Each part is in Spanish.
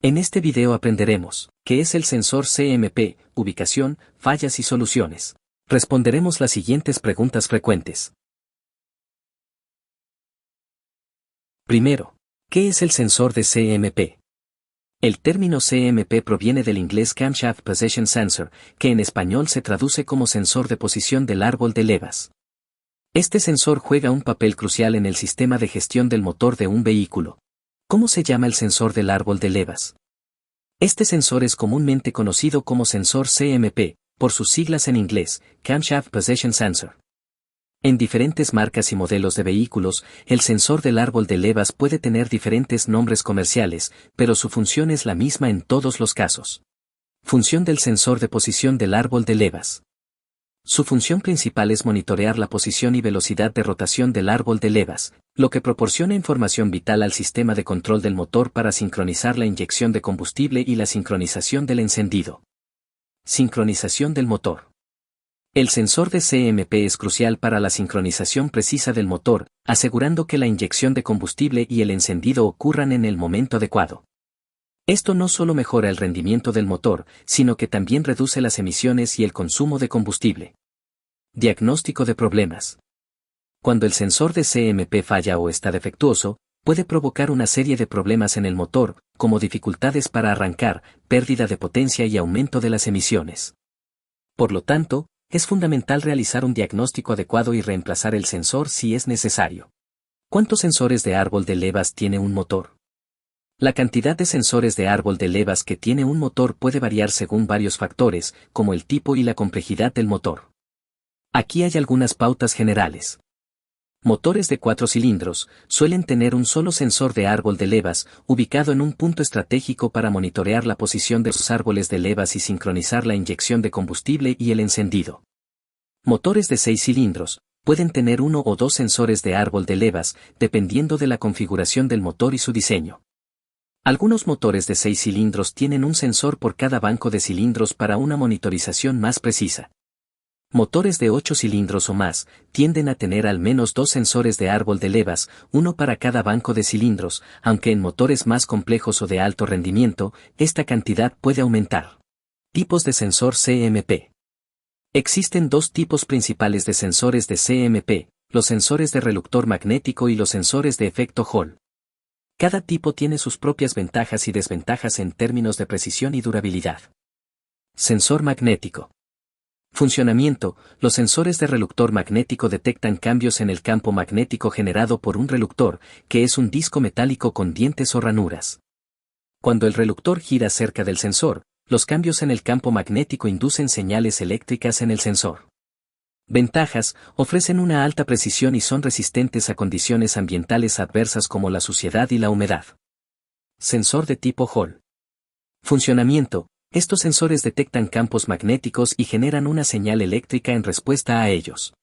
En este video aprenderemos qué es el sensor CMP, ubicación, fallas y soluciones. Responderemos las siguientes preguntas frecuentes. Primero, ¿qué es el sensor de CMP? El término CMP proviene del inglés Camshaft Position Sensor, que en español se traduce como sensor de posición del árbol de levas. Este sensor juega un papel crucial en el sistema de gestión del motor de un vehículo. ¿Cómo se llama el sensor del árbol de levas? Este sensor es comúnmente conocido como sensor CMP, por sus siglas en inglés, Camshaft Position Sensor. En diferentes marcas y modelos de vehículos, el sensor del árbol de levas puede tener diferentes nombres comerciales, pero su función es la misma en todos los casos. Función del sensor de posición del árbol de levas. Su función principal es monitorear la posición y velocidad de rotación del árbol de levas, lo que proporciona información vital al sistema de control del motor para sincronizar la inyección de combustible y la sincronización del encendido. Sincronización del motor. El sensor de CMP es crucial para la sincronización precisa del motor, asegurando que la inyección de combustible y el encendido ocurran en el momento adecuado. Esto no solo mejora el rendimiento del motor, sino que también reduce las emisiones y el consumo de combustible. Diagnóstico de problemas. Cuando el sensor de CMP falla o está defectuoso, puede provocar una serie de problemas en el motor, como dificultades para arrancar, pérdida de potencia y aumento de las emisiones. Por lo tanto, es fundamental realizar un diagnóstico adecuado y reemplazar el sensor si es necesario. ¿Cuántos sensores de árbol de levas tiene un motor? La cantidad de sensores de árbol de levas que tiene un motor puede variar según varios factores, como el tipo y la complejidad del motor. Aquí hay algunas pautas generales. Motores de 4 cilindros suelen tener un solo sensor de árbol de levas, ubicado en un punto estratégico para monitorear la posición de sus árboles de levas y sincronizar la inyección de combustible y el encendido. Motores de 6 cilindros pueden tener 1 o 2 sensores de árbol de levas, dependiendo de la configuración del motor y su diseño. Algunos motores de 6 cilindros tienen un sensor por cada banco de cilindros para una monitorización más precisa. Motores de 8 cilindros o más tienden a tener al menos 2 sensores de árbol de levas, uno para cada banco de cilindros, aunque en motores más complejos o de alto rendimiento, esta cantidad puede aumentar. Tipos de sensor CMP. Existen dos tipos principales de sensores de CMP, los sensores de reluctor magnético y los sensores de efecto Hall. Cada tipo tiene sus propias ventajas y desventajas en términos de precisión y durabilidad. Sensor magnético. Funcionamiento. Los sensores de reluctor magnético detectan cambios en el campo magnético generado por un reluctor, que es un disco metálico con dientes o ranuras. Cuando el reluctor gira cerca del sensor, los cambios en el campo magnético inducen señales eléctricas en el sensor. Ventajas: ofrecen una alta precisión y son resistentes a condiciones ambientales adversas como la suciedad y la humedad. Sensor de tipo Hall. Funcionamiento. Estos sensores detectan campos magnéticos y generan una señal eléctrica en respuesta a ellos.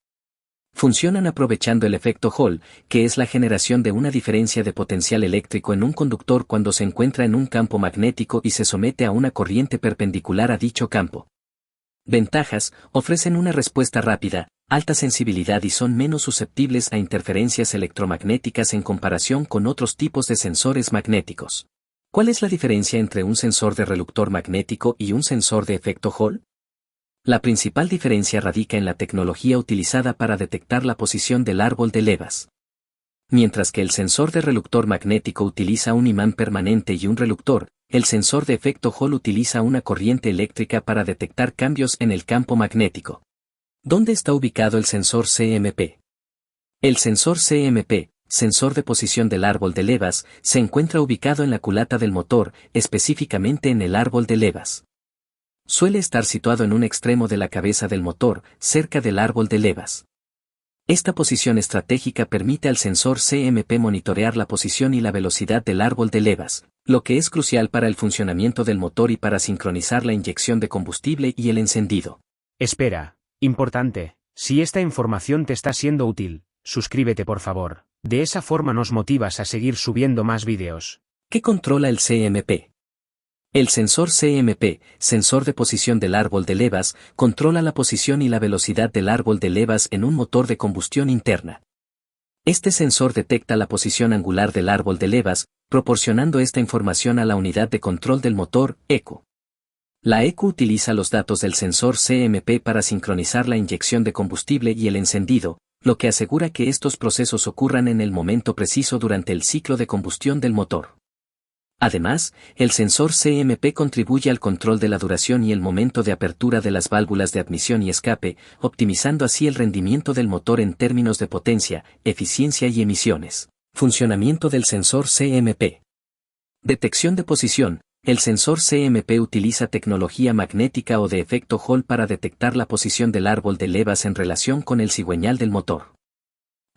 Funcionan aprovechando el efecto Hall, que es la generación de una diferencia de potencial eléctrico en un conductor cuando se encuentra en un campo magnético y se somete a una corriente perpendicular a dicho campo. Ventajas: ofrecen una respuesta rápida, alta sensibilidad y son menos susceptibles a interferencias electromagnéticas en comparación con otros tipos de sensores magnéticos. ¿Cuál es la diferencia entre un sensor de reluctor magnético y un sensor de efecto Hall? La principal diferencia radica en la tecnología utilizada para detectar la posición del árbol de levas. Mientras que el sensor de reluctor magnético utiliza un imán permanente y un reluctor, el sensor de efecto Hall utiliza una corriente eléctrica para detectar cambios en el campo magnético. ¿Dónde está ubicado el sensor CMP? El sensor CMP, sensor de posición del árbol de levas, se encuentra ubicado en la culata del motor, específicamente en el árbol de levas. Suele estar situado en un extremo de la cabeza del motor, cerca del árbol de levas. Esta posición estratégica permite al sensor CMP monitorear la posición y la velocidad del árbol de levas, lo que es crucial para el funcionamiento del motor y para sincronizar la inyección de combustible y el encendido. Espera, importante, si esta información te está siendo útil, suscríbete por favor, de esa forma nos motivas a seguir subiendo más vídeos. ¿Qué controla el CMP? El sensor CMP, sensor de posición del árbol de levas, controla la posición y la velocidad del árbol de levas en un motor de combustión interna. Este sensor detecta la posición angular del árbol de levas, proporcionando esta información a la unidad de control del motor, ECU. La ECU utiliza los datos del sensor CMP para sincronizar la inyección de combustible y el encendido, lo que asegura que estos procesos ocurran en el momento preciso durante el ciclo de combustión del motor. Además, el sensor CMP contribuye al control de la duración y el momento de apertura de las válvulas de admisión y escape, optimizando así el rendimiento del motor en términos de potencia, eficiencia y emisiones. Funcionamiento del sensor CMP. Detección de posición. El sensor CMP utiliza tecnología magnética o de efecto Hall para detectar la posición del árbol de levas en relación con el cigüeñal del motor.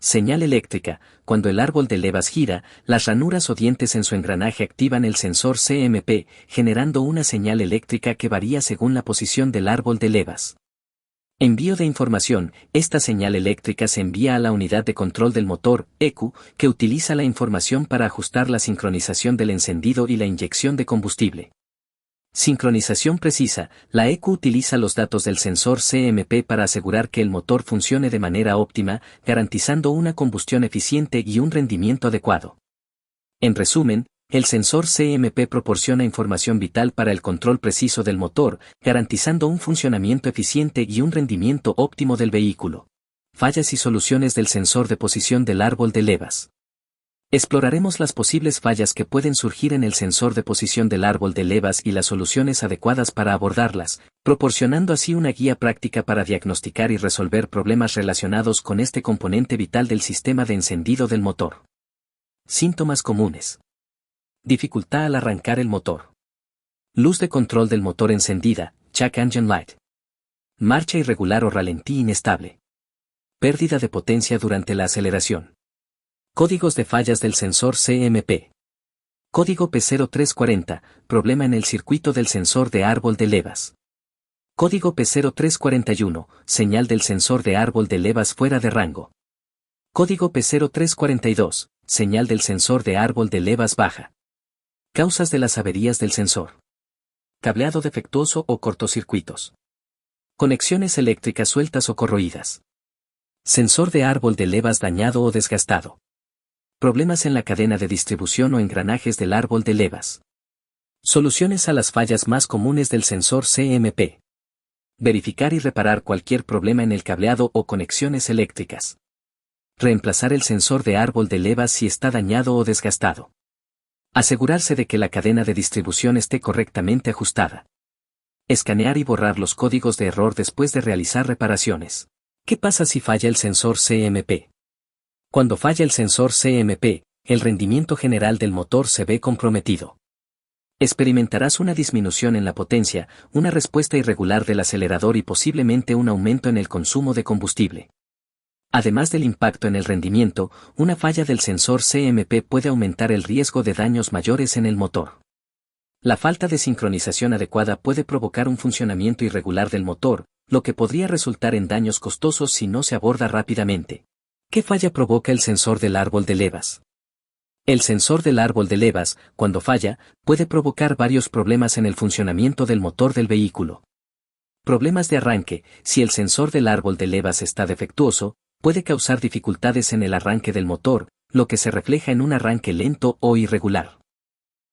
Señal eléctrica. Cuando el árbol de levas gira, las ranuras o dientes en su engranaje activan el sensor CMP, generando una señal eléctrica que varía según la posición del árbol de levas. Envío de información. Esta señal eléctrica se envía a la unidad de control del motor, ECU, que utiliza la información para ajustar la sincronización del encendido y la inyección de combustible. Sincronización precisa. La ECU utiliza los datos del sensor CMP para asegurar que el motor funcione de manera óptima, garantizando una combustión eficiente y un rendimiento adecuado. En resumen, el sensor CMP proporciona información vital para el control preciso del motor, garantizando un funcionamiento eficiente y un rendimiento óptimo del vehículo. Fallas y soluciones del sensor de posición del árbol de levas. Exploraremos las posibles fallas que pueden surgir en el sensor de posición del árbol de levas y las soluciones adecuadas para abordarlas, proporcionando así una guía práctica para diagnosticar y resolver problemas relacionados con este componente vital del sistema de encendido del motor. Síntomas comunes. Dificultad al arrancar el motor. Luz de control del motor encendida, check engine light. Marcha irregular o ralentí inestable. Pérdida de potencia durante la aceleración. Códigos de fallas del sensor CMP. Código P0340, problema en el circuito del sensor de árbol de levas. Código P0341, señal del sensor de árbol de levas fuera de rango. Código P0342, señal del sensor de árbol de levas baja. Causas de las averías del sensor. Cableado defectuoso o cortocircuitos. Conexiones eléctricas sueltas o corroídas. Sensor de árbol de levas dañado o desgastado. Problemas en la cadena de distribución o engranajes del árbol de levas. Soluciones a las fallas más comunes del sensor CMP. Verificar y reparar cualquier problema en el cableado o conexiones eléctricas. Reemplazar el sensor de árbol de levas si está dañado o desgastado. Asegurarse de que la cadena de distribución esté correctamente ajustada. Escanear y borrar los códigos de error después de realizar reparaciones. ¿Qué pasa si falla el sensor CMP? Cuando falla el sensor CMP, el rendimiento general del motor se ve comprometido. Experimentarás una disminución en la potencia, una respuesta irregular del acelerador y posiblemente un aumento en el consumo de combustible. Además del impacto en el rendimiento, una falla del sensor CMP puede aumentar el riesgo de daños mayores en el motor. La falta de sincronización adecuada puede provocar un funcionamiento irregular del motor, lo que podría resultar en daños costosos si no se aborda rápidamente. ¿Qué falla provoca el sensor del árbol de levas? El sensor del árbol de levas, cuando falla, puede provocar varios problemas en el funcionamiento del motor del vehículo. Problemas de arranque. Si el sensor del árbol de levas está defectuoso, puede causar dificultades en el arranque del motor, lo que se refleja en un arranque lento o irregular.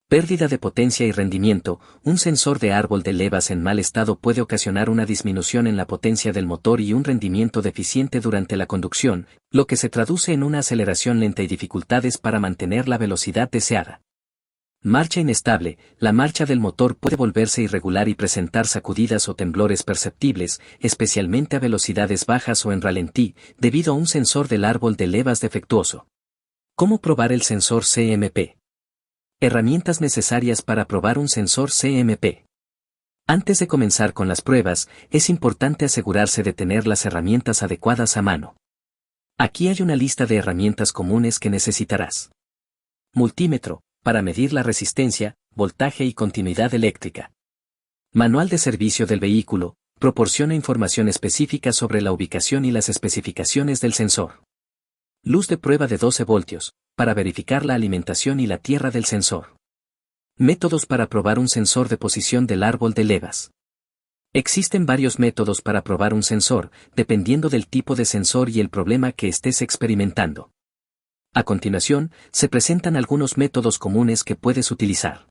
Pérdida de potencia y rendimiento. Un sensor de árbol de levas en mal estado puede ocasionar una disminución en la potencia del motor y un rendimiento deficiente durante la conducción, lo que se traduce en una aceleración lenta y dificultades para mantener la velocidad deseada. Marcha inestable. La marcha del motor puede volverse irregular y presentar sacudidas o temblores perceptibles, especialmente a velocidades bajas o en ralentí, debido a un sensor del árbol de levas defectuoso. ¿Cómo probar el sensor CMP? Herramientas necesarias para probar un sensor CMP. Antes de comenzar con las pruebas, es importante asegurarse de tener las herramientas adecuadas a mano. Aquí hay una lista de herramientas comunes que necesitarás. Multímetro, para medir la resistencia, voltaje y continuidad eléctrica. Manual de servicio del vehículo, proporciona información específica sobre la ubicación y las especificaciones del sensor. Luz de prueba de 12 voltios, para verificar la alimentación y la tierra del sensor. Métodos para probar un sensor de posición del árbol de levas. Existen varios métodos para probar un sensor, dependiendo del tipo de sensor y el problema que estés experimentando. A continuación, se presentan algunos métodos comunes que puedes utilizar.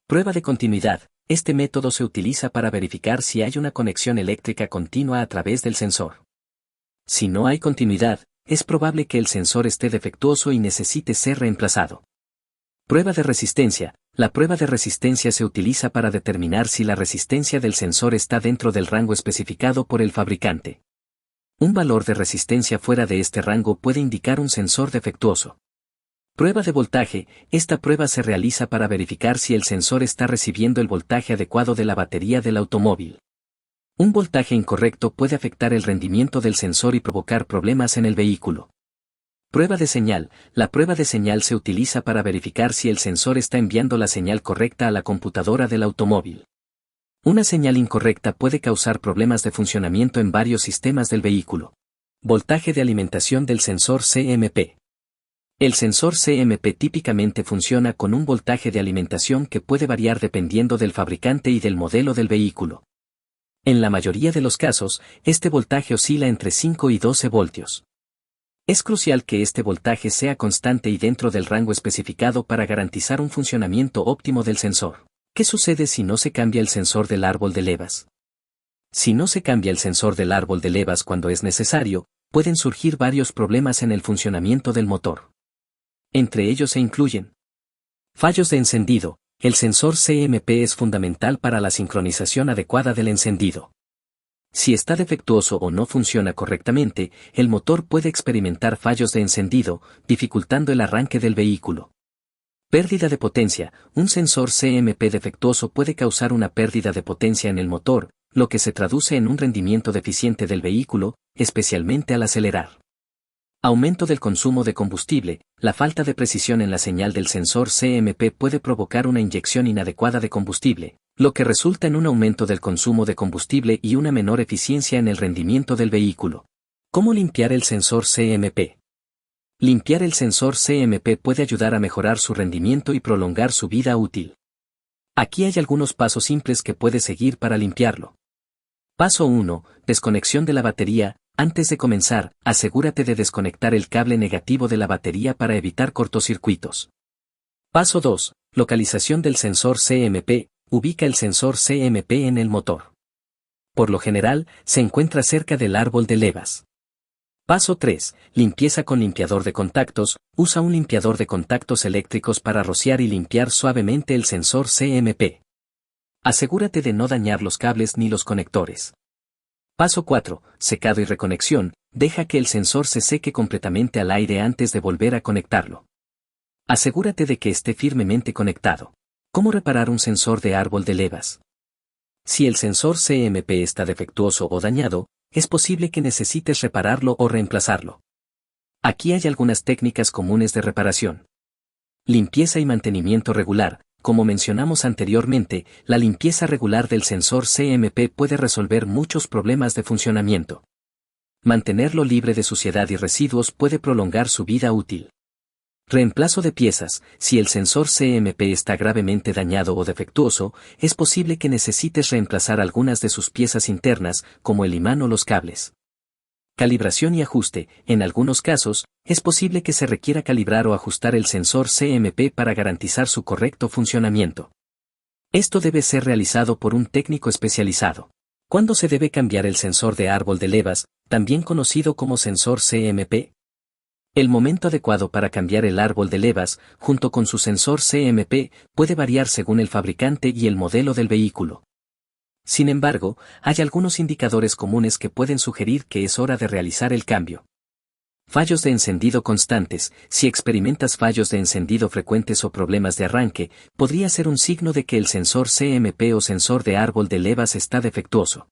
Prueba de continuidad. Este método se utiliza para verificar si hay una conexión eléctrica continua a través del sensor. Si no hay continuidad, es probable que el sensor esté defectuoso y necesite ser reemplazado. Prueba de resistencia. La prueba de resistencia se utiliza para determinar si la resistencia del sensor está dentro del rango especificado por el fabricante. Un valor de resistencia fuera de este rango puede indicar un sensor defectuoso. Prueba de voltaje. Esta prueba se realiza para verificar si el sensor está recibiendo el voltaje adecuado de la batería del automóvil. Un voltaje incorrecto puede afectar el rendimiento del sensor y provocar problemas en el vehículo. Prueba de señal. La prueba de señal se utiliza para verificar si el sensor está enviando la señal correcta a la computadora del automóvil. Una señal incorrecta puede causar problemas de funcionamiento en varios sistemas del vehículo. Voltaje de alimentación del sensor CMP. El sensor CMP típicamente funciona con un voltaje de alimentación que puede variar dependiendo del fabricante y del modelo del vehículo. En la mayoría de los casos, este voltaje oscila entre 5 y 12 voltios. Es crucial que este voltaje sea constante y dentro del rango especificado para garantizar un funcionamiento óptimo del sensor. ¿Qué sucede si no se cambia el sensor del árbol de levas? Si no se cambia el sensor del árbol de levas cuando es necesario, pueden surgir varios problemas en el funcionamiento del motor. Entre ellos se incluyen fallos de encendido. El sensor CMP es fundamental para la sincronización adecuada del encendido. Si está defectuoso o no funciona correctamente, el motor puede experimentar fallos de encendido, dificultando el arranque del vehículo. Pérdida de potencia. Un sensor CMP defectuoso puede causar una pérdida de potencia en el motor, lo que se traduce en un rendimiento deficiente del vehículo, especialmente al acelerar. Aumento del consumo de combustible. La falta de precisión en la señal del sensor CMP puede provocar una inyección inadecuada de combustible, lo que resulta en un aumento del consumo de combustible y una menor eficiencia en el rendimiento del vehículo. ¿Cómo limpiar el sensor CMP? Limpiar el sensor CMP puede ayudar a mejorar su rendimiento y prolongar su vida útil. Aquí hay algunos pasos simples que puedes seguir para limpiarlo. Paso 1. Desconexión de la batería. Antes de comenzar, asegúrate de desconectar el cable negativo de la batería para evitar cortocircuitos. Paso 2. Localización del sensor CMP. Ubica el sensor CMP en el motor. Por lo general, se encuentra cerca del árbol de levas. Paso 3. Limpieza con limpiador de contactos. Usa un limpiador de contactos eléctricos para rociar y limpiar suavemente el sensor CMP. Asegúrate de no dañar los cables ni los conectores. Paso 4. Secado y reconexión. Deja que el sensor se seque completamente al aire antes de volver a conectarlo. Asegúrate de que esté firmemente conectado. ¿Cómo reparar un sensor de árbol de levas? Si el sensor CMP está defectuoso o dañado, es posible que necesites repararlo o reemplazarlo. Aquí hay algunas técnicas comunes de reparación. Limpieza y mantenimiento regular. Como mencionamos anteriormente, la limpieza regular del sensor CMP puede resolver muchos problemas de funcionamiento. Mantenerlo libre de suciedad y residuos puede prolongar su vida útil. Reemplazo de piezas. Si el sensor CMP está gravemente dañado o defectuoso, es posible que necesites reemplazar algunas de sus piezas internas, como el imán o los cables. Calibración y ajuste. En algunos casos, es posible que se requiera calibrar o ajustar el sensor CMP para garantizar su correcto funcionamiento. Esto debe ser realizado por un técnico especializado. ¿Cuándo se debe cambiar el sensor de árbol de levas, también conocido como sensor CMP? El momento adecuado para cambiar el árbol de levas, junto con su sensor CMP, puede variar según el fabricante y el modelo del vehículo. Sin embargo, hay algunos indicadores comunes que pueden sugerir que es hora de realizar el cambio. Fallos de encendido constantes. Si experimentas fallos de encendido frecuentes o problemas de arranque, podría ser un signo de que el sensor CMP o sensor de árbol de levas está defectuoso.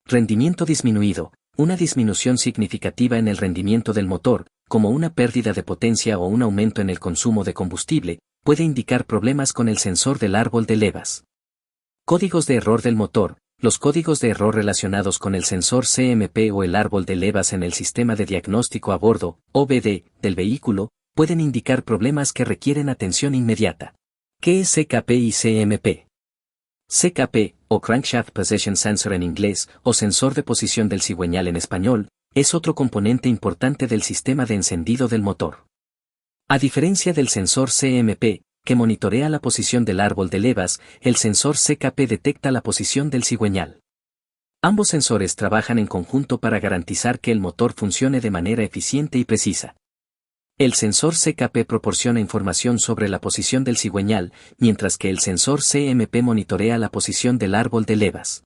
Rendimiento disminuido. Una disminución significativa en el rendimiento del motor, como una pérdida de potencia o un aumento en el consumo de combustible, puede indicar problemas con el sensor del árbol de levas. Códigos de error del motor. Los códigos de error relacionados con el sensor CMP o el árbol de levas en el sistema de diagnóstico a bordo, OBD, del vehículo, pueden indicar problemas que requieren atención inmediata. ¿Qué es CKP y CMP? CKP, o Crankshaft Position Sensor en inglés, o sensor de posición del cigüeñal en español, es otro componente importante del sistema de encendido del motor. A diferencia del sensor CMP, que monitorea la posición del árbol de levas, el sensor CKP detecta la posición del cigüeñal. Ambos sensores trabajan en conjunto para garantizar que el motor funcione de manera eficiente y precisa. El sensor CKP proporciona información sobre la posición del cigüeñal, mientras que el sensor CMP monitorea la posición del árbol de levas.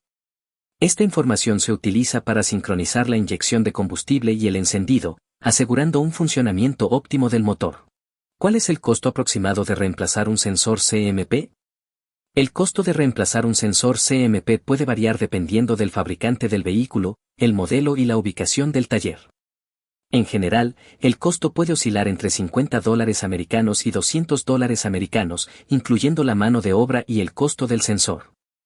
Esta información se utiliza para sincronizar la inyección de combustible y el encendido, asegurando un funcionamiento óptimo del motor. ¿Cuál es el costo aproximado de reemplazar un sensor CMP? El costo de reemplazar un sensor CMP puede variar dependiendo del fabricante del vehículo, el modelo y la ubicación del taller. En general, el costo puede oscilar entre $50 americanos y $200 americanos, incluyendo la mano de obra y el costo del sensor.